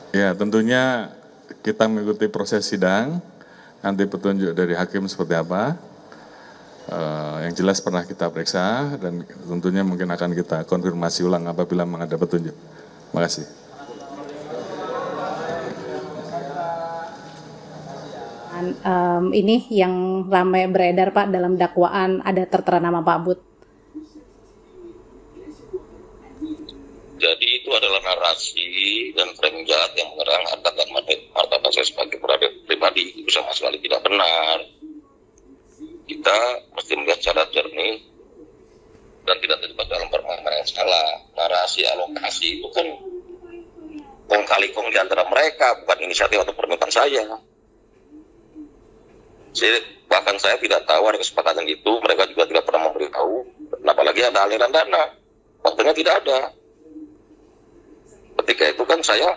Ya, tentunya kita mengikuti proses sidang, nanti petunjuk dari hakim seperti apa. Yang jelas pernah kita periksa dan tentunya mungkin akan kita konfirmasi ulang apabila memang ada petunjuk. Terima kasih. Ini yang ramai beredar Pak dalam dakwaan ada tertera nama Pak Bud. Jadi itu adalah narasi dan framing jahat yang menyerang harkat dan martabat saya sebagai pribadi. Itu sama sekali tidak benar. Kita mesti melihat secara jernih dan tidak terlibat dalam permainan yang salah. Narasi alokasi itu kan kong kali kong di antara mereka, bukan inisiatif atau permintaan saya. Bahkan saya tidak tahu ada kesepakatan itu, mereka juga tidak pernah memberitahu. Apalagi ada aliran dana, waktunya tidak ada. Ketika itu kan saya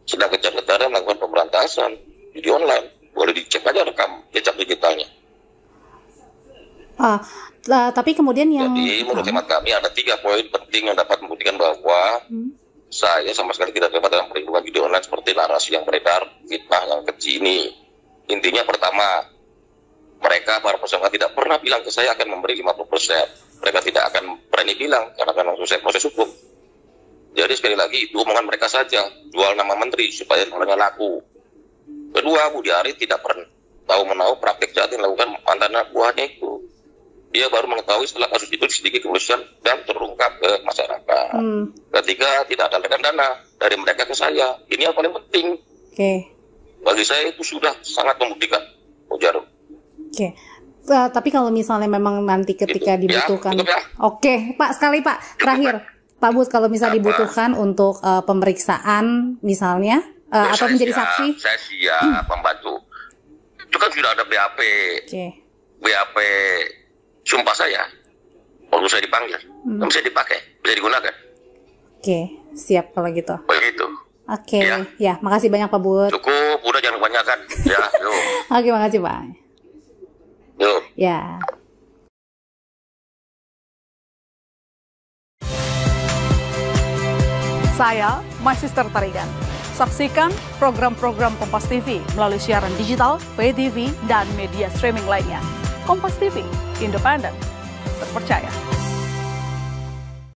sedang kejar-kejaran melakukan pemberantasan judi online. Boleh dicek aja rekam jejak digitalnya. Tapi kemudian yang... Jadi menurut hemat kami ada 3 poin penting yang dapat membuktikan bahwa saya sama sekali tidak terlibat dalam perlindungan judi online seperti narasi yang beredar, fitnah yang keji ini. Intinya pertama, mereka para peserta tidak pernah bilang ke saya akan memberi 50%. Mereka tidak akan berani bilang karena akan langsung saya proses hukum. Jadi sekali lagi itu omongan mereka saja, jual nama menteri supaya namanya laku. Kedua, Budi Ari tidak pernah tahu-menahu praktik jahat yang dilakukan mantan anak buahnya itu. Dia baru mengetahui setelah kasus itu diselidiki kepolisian dan terungkap ke masyarakat. Ketiga, tidak ada aliran dana dari mereka ke saya. Ini yang paling penting. Bagi saya itu sudah sangat membuktikan, Jarum. Tapi kalau misalnya memang nanti ketika dibutuhkan, Oke, Pak, sekali Pak, terakhir, Pak Bud, kalau misalnya dibutuhkan untuk pemeriksaan misalnya atau menjadi saksi, saya siap membantu. Itu kan sudah ada BAP, BAP sumpah saya, waktu saya dipanggil, bisa dipakai, bisa digunakan. Siap kalau gitu. Begitu. Ya, makasih banyak Pak Bud. Cukup, udah jangan kebanyakan. Ya, yuk. Makasih Pak. Yuk. Ya. Saya, My Sister Tarigan. Saksikan program-program Kompas TV melalui siaran digital, pay TV, dan media streaming lainnya. Kompas TV, independen, terpercaya.